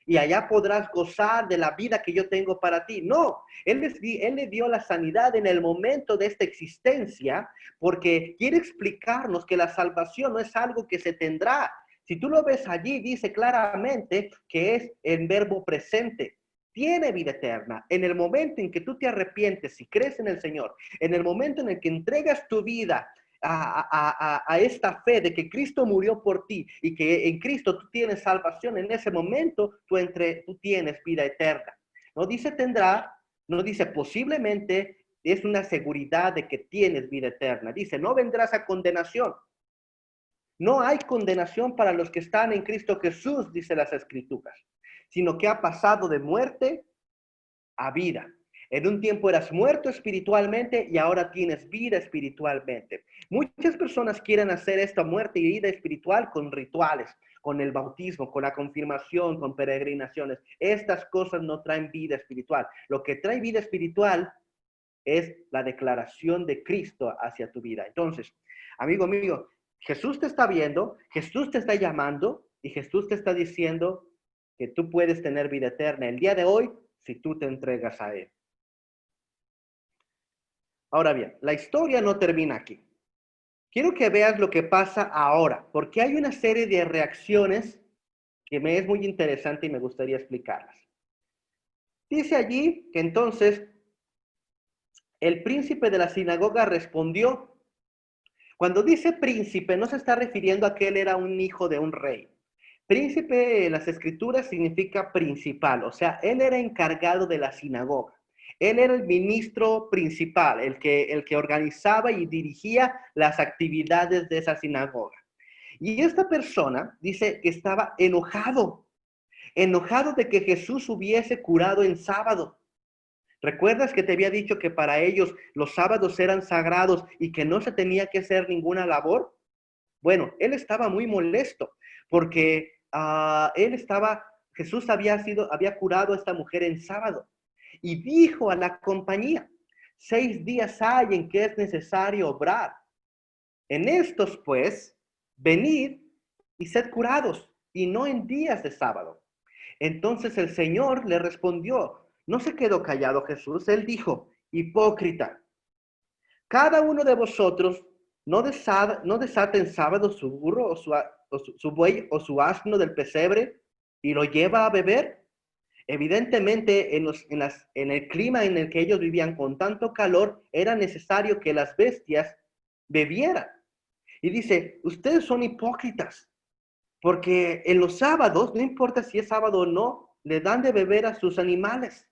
Speaker 1: y allá podrás gozar de la vida que yo tengo para ti. No, él le dio la sanidad en el momento de esta existencia, porque quiere explicarnos que la salvación no es algo que se tendrá. Si tú lo ves allí, dice claramente que es en verbo presente. Tiene vida eterna. En el momento en que tú te arrepientes y crees en el Señor, en el momento en el que entregas tu vida a esta fe de que Cristo murió por ti y que en Cristo tú tienes salvación, en ese momento tú tienes vida eterna. No dice tendrá, no dice posiblemente, es una seguridad de que tienes vida eterna. Dice, no vendrás a condenación. No hay condenación para los que están en Cristo Jesús, dice las Escrituras, sino que ha pasado de muerte a vida. En un tiempo eras muerto espiritualmente y ahora tienes vida espiritualmente. Muchas personas quieren hacer esta muerte y vida espiritual con rituales, con el bautismo, con la confirmación, con peregrinaciones. Estas cosas no traen vida espiritual. Lo que trae vida espiritual es la declaración de Cristo hacia tu vida. Entonces, amigo mío, Jesús te está viendo, Jesús te está llamando y Jesús te está diciendo que tú puedes tener vida eterna el día de hoy si tú te entregas a Él. Ahora bien, la historia no termina aquí. Quiero que veas lo que pasa ahora, porque hay una serie de reacciones que me es muy interesante y me gustaría explicarlas. Dice allí que entonces el príncipe de la sinagoga respondió. Cuando dice príncipe, no se está refiriendo a que él era un hijo de un rey. Príncipe en las escrituras significa principal, o sea, él era encargado de la sinagoga. Él era el ministro principal, el que organizaba y dirigía las actividades de esa sinagoga. Y esta persona dice que estaba enojado de que Jesús hubiese curado en sábado. ¿Recuerdas que te había dicho que para ellos los sábados eran sagrados y que no se tenía que hacer ninguna labor? Bueno, él estaba muy molesto porque Jesús había curado a esta mujer en sábado y dijo a la compañía, 6 días hay en que es necesario obrar. En estos, pues, venid y sed curados, y no en días de sábado. Entonces el Señor le respondió, no se quedó callado Jesús, él dijo, hipócrita, cada uno de vosotros no desata en sábado su burro su buey o su asno del pesebre y lo lleva a beber? Evidentemente, en el clima en el que ellos vivían con tanto calor, era necesario que las bestias bebieran. Y dice, ustedes son hipócritas, porque en los sábados, no importa si es sábado o no, le dan de beber a sus animales.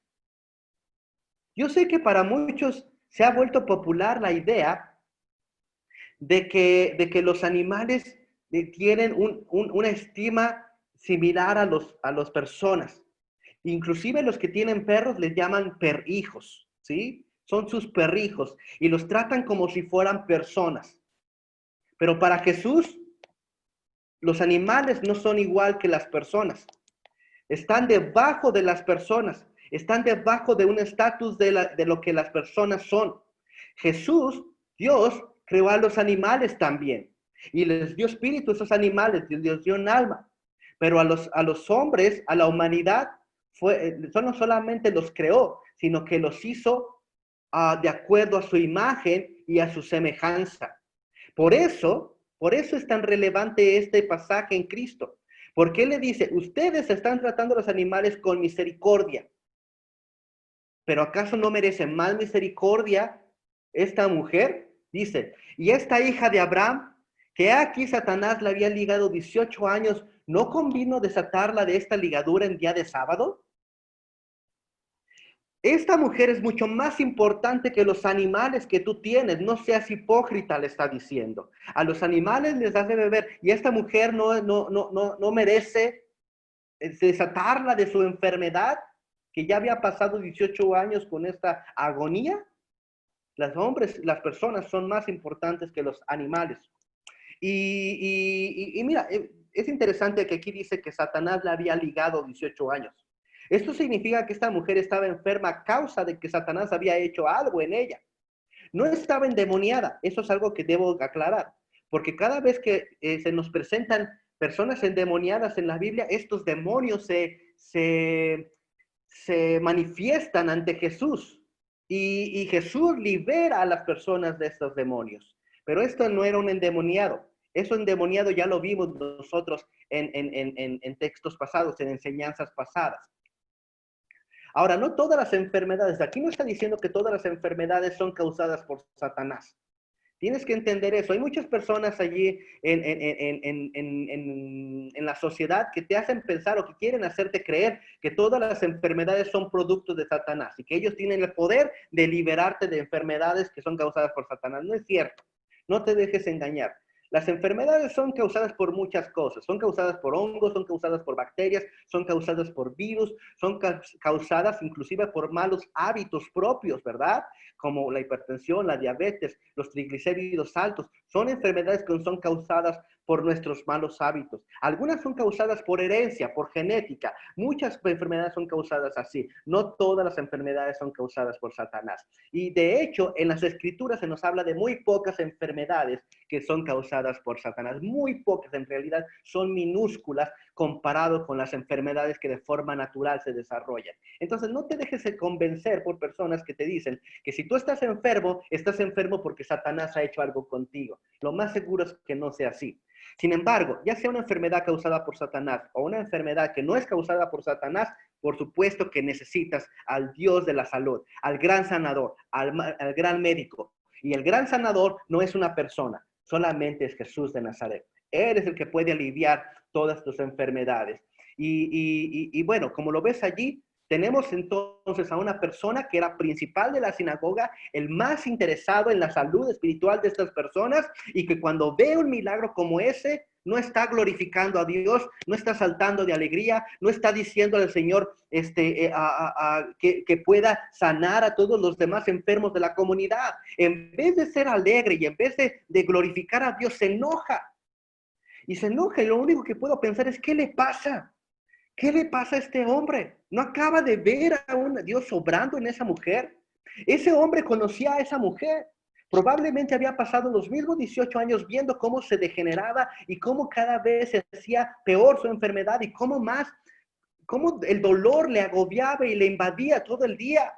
Speaker 1: Yo sé que para muchos se ha vuelto popular la idea de que los animales tienen una estima similar a las personas. Inclusive los que tienen perros les llaman perrijos, ¿sí? Son sus perrijos y los tratan como si fueran personas. Pero para Jesús, los animales no son igual que las personas. Están debajo de las personas. Están debajo de un estatus de lo que las personas son. Jesús, Dios, creó a los animales también. Y les dio espíritu a esos animales, les dio un alma. Pero a los hombres, a la humanidad, no solamente los creó, sino que los hizo de acuerdo a su imagen y a su semejanza. Por eso es tan relevante este pasaje en Cristo. Porque Él le dice, ustedes están tratando a los animales con misericordia. ¿Pero acaso no merece más misericordia esta mujer? Dice, y esta hija de Abraham, que aquí Satanás le había ligado 18 años, ¿no convino desatarla de esta ligadura en día de sábado? Esta mujer es mucho más importante que los animales que tú tienes. No seas hipócrita, le está diciendo. A los animales les das de beber y esta mujer no merece desatarla de su enfermedad, que ya había pasado 18 años con esta agonía. Las personas son más importantes que los animales. Y mira, es interesante que aquí dice que Satanás le había ligado 18 años. Esto significa que esta mujer estaba enferma a causa de que Satanás había hecho algo en ella. No estaba endemoniada, eso es algo que debo aclarar, porque cada vez que se nos presentan personas endemoniadas en la Biblia, estos demonios se manifiestan ante Jesús y Jesús libera a las personas de estos demonios. Pero esto no era un endemoniado. Eso endemoniado ya lo vimos nosotros en textos pasados, en enseñanzas pasadas. Ahora, no todas las enfermedades, aquí no está diciendo que todas las enfermedades son causadas por Satanás. Tienes que entender eso. Hay muchas personas allí en la sociedad que te hacen pensar o que quieren hacerte creer que todas las enfermedades son productos de Satanás y que ellos tienen el poder de liberarte de enfermedades que son causadas por Satanás. No es cierto. No te dejes engañar. Las enfermedades son causadas por muchas cosas. Son causadas por hongos, son causadas por bacterias, son causadas por virus, son causadas inclusive por malos hábitos propios, ¿verdad? Como la hipertensión, la diabetes, los triglicéridos altos. Son enfermedades que son causadas por nuestros malos hábitos. Algunas son causadas por herencia, por genética. Muchas enfermedades son causadas así. No todas las enfermedades son causadas por Satanás. Y de hecho, en las escrituras se nos habla de muy pocas enfermedades que son causadas por Satanás. Muy pocas, en realidad, son minúsculas comparado con las enfermedades que de forma natural se desarrollan. Entonces, no te dejes de convencer por personas que te dicen que si tú estás enfermo porque Satanás ha hecho algo contigo. Lo más seguro es que no sea así. Sin embargo, ya sea una enfermedad causada por Satanás o una enfermedad que no es causada por Satanás, por supuesto que necesitas al Dios de la salud, al gran sanador, al gran médico. Y el gran sanador no es una persona, solamente es Jesús de Nazaret. Él es el que puede aliviar todas tus enfermedades. Y bueno, como lo ves allí, tenemos entonces a una persona que era principal de la sinagoga, el más interesado en la salud espiritual de estas personas y que cuando ve un milagro como ese, no está glorificando a Dios, no está saltando de alegría, no está diciendo al Señor que pueda sanar a todos los demás enfermos de la comunidad. En vez de ser alegre y en vez de glorificar a Dios, se enoja. Y se enoja y lo único que puedo pensar es, ¿qué le pasa? ¿Qué le pasa a este hombre? ¿No acaba de ver a un Dios obrando en esa mujer? Ese hombre conocía a esa mujer. Probablemente había pasado los mismos 18 años viendo cómo se degeneraba y cómo cada vez se hacía peor su enfermedad y cómo el dolor le agobiaba y le invadía todo el día.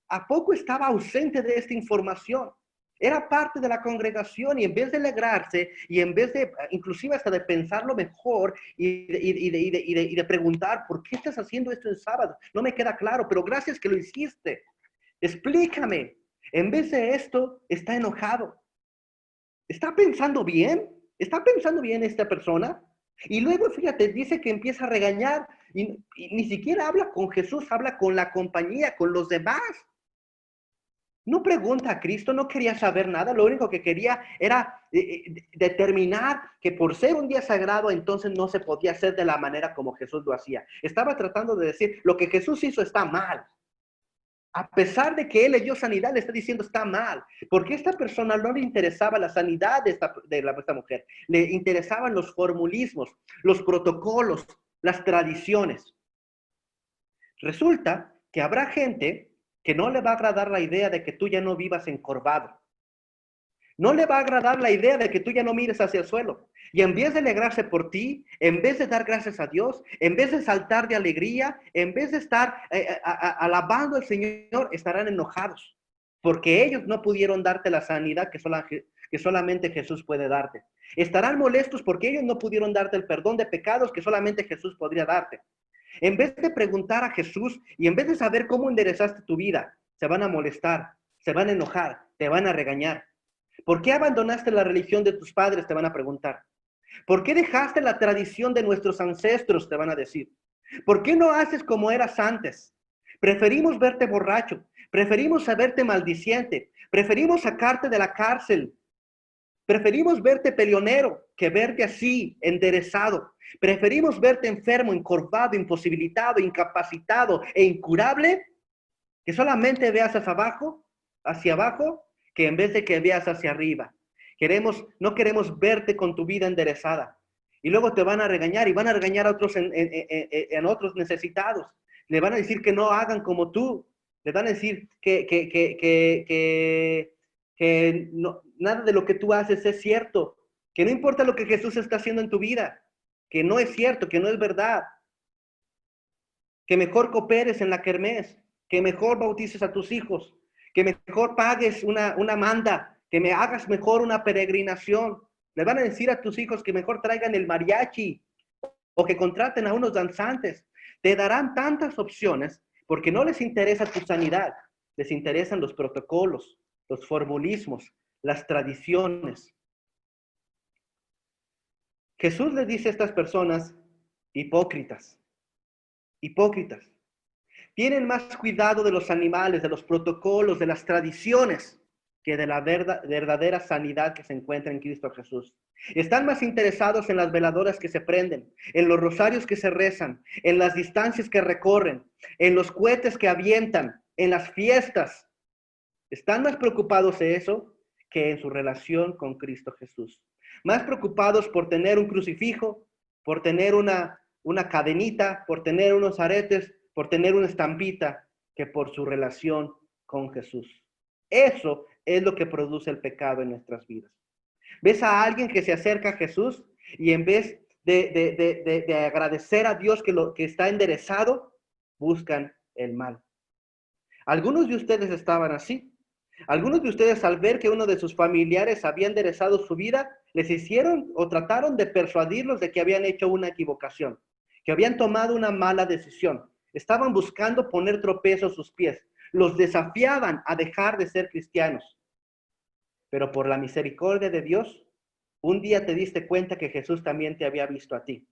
Speaker 1: ¿A poco estaba ausente de esta información? Era parte de la congregación y en vez de alegrarse y en vez de, inclusive hasta de pensarlo mejor y de preguntar, ¿por qué estás haciendo esto en sábado? No me queda claro, pero gracias que lo hiciste. Explícame. En vez de esto, está enojado. ¿Está pensando bien? ¿Está pensando bien esta persona? Y luego, fíjate, dice que empieza a regañar y ni siquiera habla con Jesús, habla con la compañía, con los demás. No pregunta a Cristo, no quería saber nada, lo único que quería era determinar que por ser un día sagrado entonces no se podía hacer de la manera como Jesús lo hacía. Estaba tratando de decir, lo que Jesús hizo está mal. A pesar de que él le dio sanidad, le está diciendo está mal, porque a esta persona no le interesaba la sanidad de esta mujer, le interesaban los formulismos, los protocolos, las tradiciones. Resulta que habrá gente que no le va a agradar la idea de que tú ya no vivas encorvado. No le va a agradar la idea de que tú ya no mires hacia el suelo. Y en vez de alegrarse por ti, en vez de dar gracias a Dios, en vez de saltar de alegría, en vez de estar alabando al Señor, estarán enojados. Porque ellos no pudieron darte la sanidad que solamente Jesús puede darte. Estarán molestos porque ellos no pudieron darte el perdón de pecados que solamente Jesús podría darte. En vez de preguntar a Jesús y en vez de saber cómo enderezaste tu vida, se van a molestar, se van a enojar, te van a regañar. ¿Por qué abandonaste la religión de tus padres? Te van a preguntar. ¿Por qué dejaste la tradición de nuestros ancestros? Te van a decir. ¿Por qué no haces como eras antes? Preferimos verte borracho, preferimos verte maldiciente, preferimos sacarte de la cárcel, preferimos verte peleonero que verte así, enderezado. Preferimos verte enfermo, encorvado, imposibilitado, incapacitado e incurable, que solamente veas hacia abajo, que en vez de que veas hacia arriba. No queremos verte con tu vida enderezada. Y luego te van a regañar y van a regañar a otros en otros necesitados. Le van a decir que no hagan como tú. Le van a decir que no, nada de lo que tú haces es cierto. Que no importa lo que Jesús está haciendo en tu vida. Que no es cierto, que no es verdad. Que mejor cooperes en la kermés, que mejor bautices a tus hijos, que mejor pagues una manda, que me hagas mejor una peregrinación. Le van a decir a tus hijos que mejor traigan el mariachi o que contraten a unos danzantes. Te darán tantas opciones porque no les interesa tu sanidad, les interesan los protocolos, los formulismos, las tradiciones. Jesús les dice a estas personas, hipócritas, hipócritas. Tienen más cuidado de los animales, de los protocolos, de las tradiciones, que de la verdadera sanidad que se encuentra en Cristo Jesús. Están más interesados en las veladoras que se prenden, en los rosarios que se rezan, en las distancias que recorren, en los cohetes que avientan, en las fiestas. Están más preocupados de eso que en su relación con Cristo Jesús. Más preocupados por tener un crucifijo, por tener una cadenita, por tener unos aretes, por tener una estampita, que por su relación con Jesús. Eso es lo que produce el pecado en nuestras vidas. ¿Ves a alguien que se acerca a Jesús y en vez de agradecer a Dios que está enderezado, buscan el mal? Algunos de ustedes estaban así. Algunos de ustedes, al ver que uno de sus familiares había enderezado su vida, les hicieron o trataron de persuadirlos de que habían hecho una equivocación, que habían tomado una mala decisión. Estaban buscando poner tropiezo a sus pies. Los desafiaban a dejar de ser cristianos. Pero por la misericordia de Dios, un día te diste cuenta que Jesús también te había visto a ti.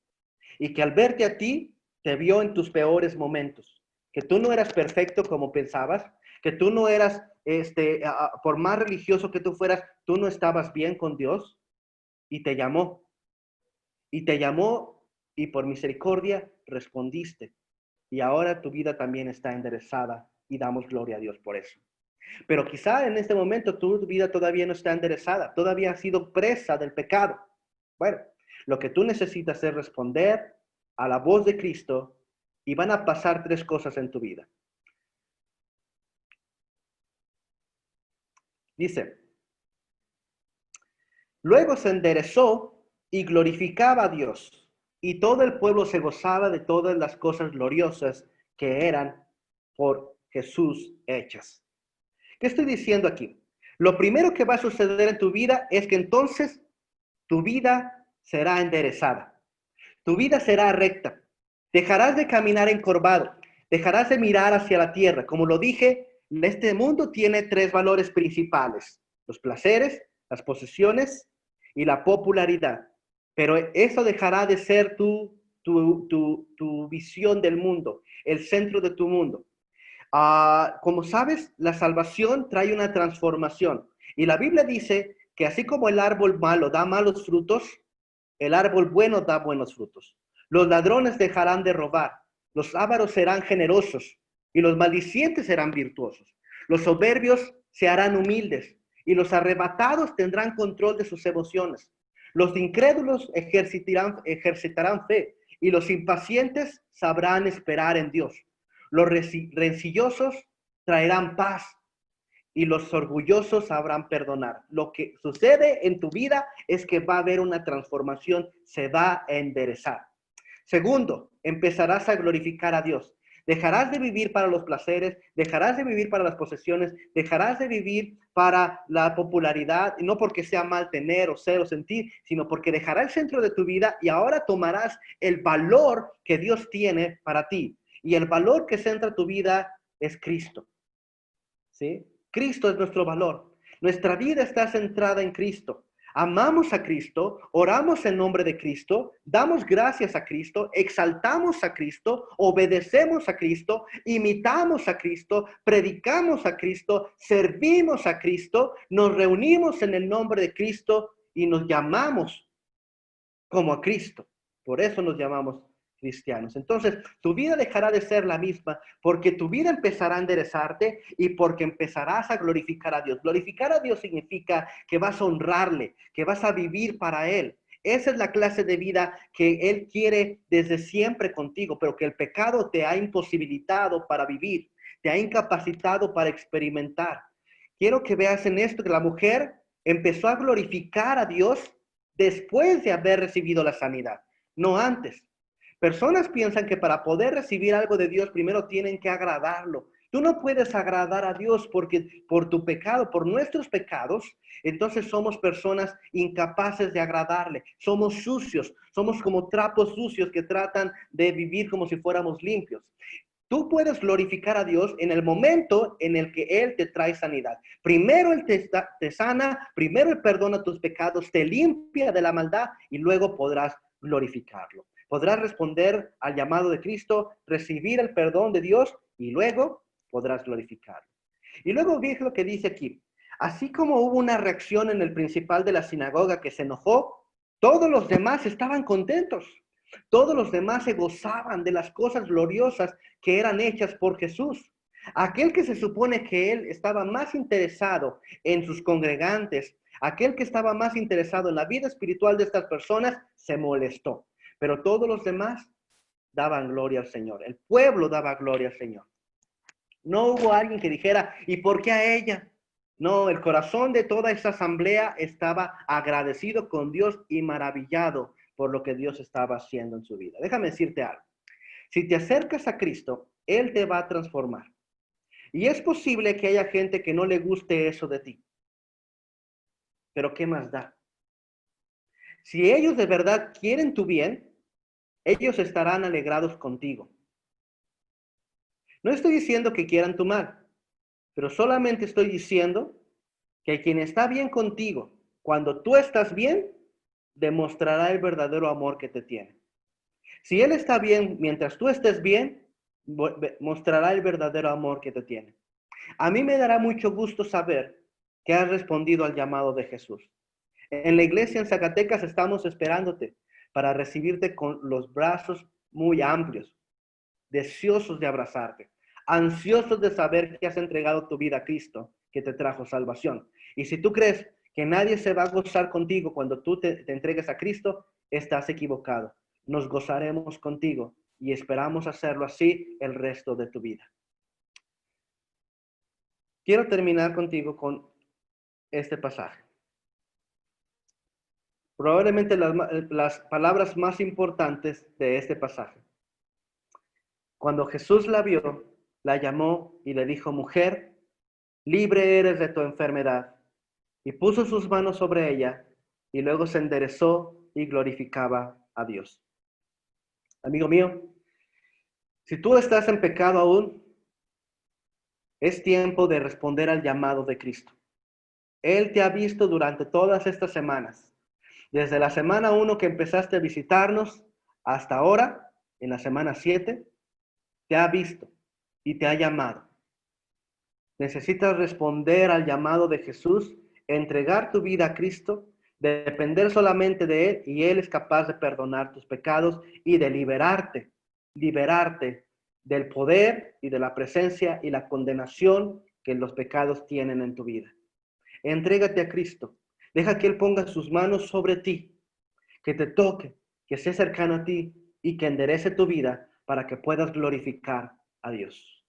Speaker 1: Y que al verte a ti, te vio en tus peores momentos. Que tú no eras perfecto como pensabas, que tú no eras, por más religioso que tú fueras, tú no estabas bien con Dios y te llamó. Y te llamó y por misericordia respondiste. Y ahora tu vida también está enderezada y damos gloria a Dios por eso. Pero quizá en este momento tu vida todavía no está enderezada, todavía has sido presa del pecado. Bueno, lo que tú necesitas es responder a la voz de Cristo y van a pasar tres cosas en tu vida. Dice, luego se enderezó y glorificaba a Dios, y todo el pueblo se gozaba de todas las cosas gloriosas que eran por Jesús hechas. ¿Qué estoy diciendo aquí? Lo primero que va a suceder en tu vida es que entonces tu vida será enderezada. Tu vida será recta. Dejarás de caminar encorvado. Dejarás de mirar hacia la tierra. Como lo dije, este mundo tiene tres valores principales: los placeres, las posesiones y la popularidad. Pero eso dejará de ser tu visión del mundo, el centro de tu mundo. Como sabes, la salvación trae una transformación. Y la Biblia dice que así como el árbol malo da malos frutos, el árbol bueno da buenos frutos. Los ladrones dejarán de robar, los ávaros serán generosos y los maldicientes serán virtuosos. Los soberbios se harán humildes y los arrebatados tendrán control de sus emociones. Los incrédulos ejercitarán fe y los impacientes sabrán esperar en Dios. Los rencillosos traerán paz y los orgullosos sabrán perdonar. Lo que sucede en tu vida es que va a haber una transformación, se va a enderezar. Segundo, empezarás a glorificar a Dios. Dejarás de vivir para los placeres, dejarás de vivir para las posesiones, dejarás de vivir para la popularidad, y no porque sea mal tener o ser o sentir, sino porque dejarás el centro de tu vida y ahora tomarás el valor que Dios tiene para ti. Y el valor que centra tu vida es Cristo. ¿Sí? Cristo es nuestro valor. Nuestra vida está centrada en Cristo. Amamos a Cristo, oramos en nombre de Cristo, damos gracias a Cristo, exaltamos a Cristo, obedecemos a Cristo, imitamos a Cristo, predicamos a Cristo, servimos a Cristo, nos reunimos en el nombre de Cristo y nos llamamos como a Cristo. Por eso nos llamamos cristianos. Entonces, tu vida dejará de ser la misma porque tu vida empezará a enderezarte y porque empezarás a glorificar a Dios. Glorificar a Dios significa que vas a honrarle, que vas a vivir para Él. Esa es la clase de vida que Él quiere desde siempre contigo, pero que el pecado te ha imposibilitado para vivir, te ha incapacitado para experimentar. Quiero que veas en esto que la mujer empezó a glorificar a Dios después de haber recibido la sanidad, no antes. Personas piensan que para poder recibir algo de Dios primero tienen que agradarlo. Tú no puedes agradar a Dios porque por tu pecado, por nuestros pecados, entonces somos personas incapaces de agradarle. Somos sucios, somos como trapos sucios que tratan de vivir como si fuéramos limpios. Tú puedes glorificar a Dios en el momento en el que Él te trae sanidad. Primero Él te sana, primero Él perdona tus pecados, te limpia de la maldad y luego podrás glorificarlo. Podrás responder al llamado de Cristo, recibir el perdón de Dios y luego podrás glorificarlo. Y luego vi lo que dice aquí. Así como hubo una reacción en el principal de la sinagoga que se enojó, todos los demás estaban contentos. Todos los demás se gozaban de las cosas gloriosas que eran hechas por Jesús. Aquel que se supone que él estaba más interesado en sus congregantes, aquel que estaba más interesado en la vida espiritual de estas personas, se molestó. Pero todos los demás daban gloria al Señor. El pueblo daba gloria al Señor. No hubo alguien que dijera, ¿y por qué a ella? No, el corazón de toda esa asamblea estaba agradecido con Dios y maravillado por lo que Dios estaba haciendo en su vida. Déjame decirte algo. Si te acercas a Cristo, Él te va a transformar. Y es posible que haya gente que no le guste eso de ti. Pero ¿qué más da? Si ellos de verdad quieren tu bien, ellos estarán alegrados contigo. No estoy diciendo que quieran tu mal, pero solamente estoy diciendo que quien está bien contigo, cuando tú estás bien, demostrará el verdadero amor que te tiene. Si Él está bien mientras tú estés bien, mostrará el verdadero amor que te tiene. A mí me dará mucho gusto saber que has respondido al llamado de Jesús. En la iglesia en Zacatecas estamos esperándote para recibirte con los brazos muy amplios, deseosos de abrazarte, ansiosos de saber que has entregado tu vida a Cristo, que te trajo salvación. Y si tú crees que nadie se va a gozar contigo cuando tú te entregues a Cristo, estás equivocado. Nos gozaremos contigo y esperamos hacerlo así el resto de tu vida. Quiero terminar contigo con este pasaje. Probablemente las palabras más importantes de este pasaje. Cuando Jesús la vio, la llamó y le dijo, mujer, libre eres de tu enfermedad. y puso sus manos sobre ella, y luego se enderezó y glorificaba a Dios. Amigo mío, si tú estás en pecado aún, es tiempo de responder al llamado de Cristo. Él te ha visto durante todas estas semanas. Desde la semana 1 que empezaste a visitarnos hasta ahora, en la semana 7, te ha visto y te ha llamado. Necesitas responder al llamado de Jesús, entregar tu vida a Cristo, depender solamente de Él, y Él es capaz de perdonar tus pecados y de liberarte del poder y de la presencia y la condenación que los pecados tienen en tu vida. Entrégate a Cristo. Deja que Él ponga sus manos sobre ti, que te toque, que sea cercano a ti y que enderece tu vida para que puedas glorificar a Dios.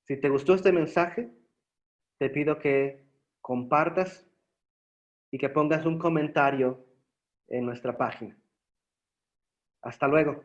Speaker 1: Si te gustó este mensaje, te pido que compartas y que pongas un comentario en nuestra página. Hasta luego.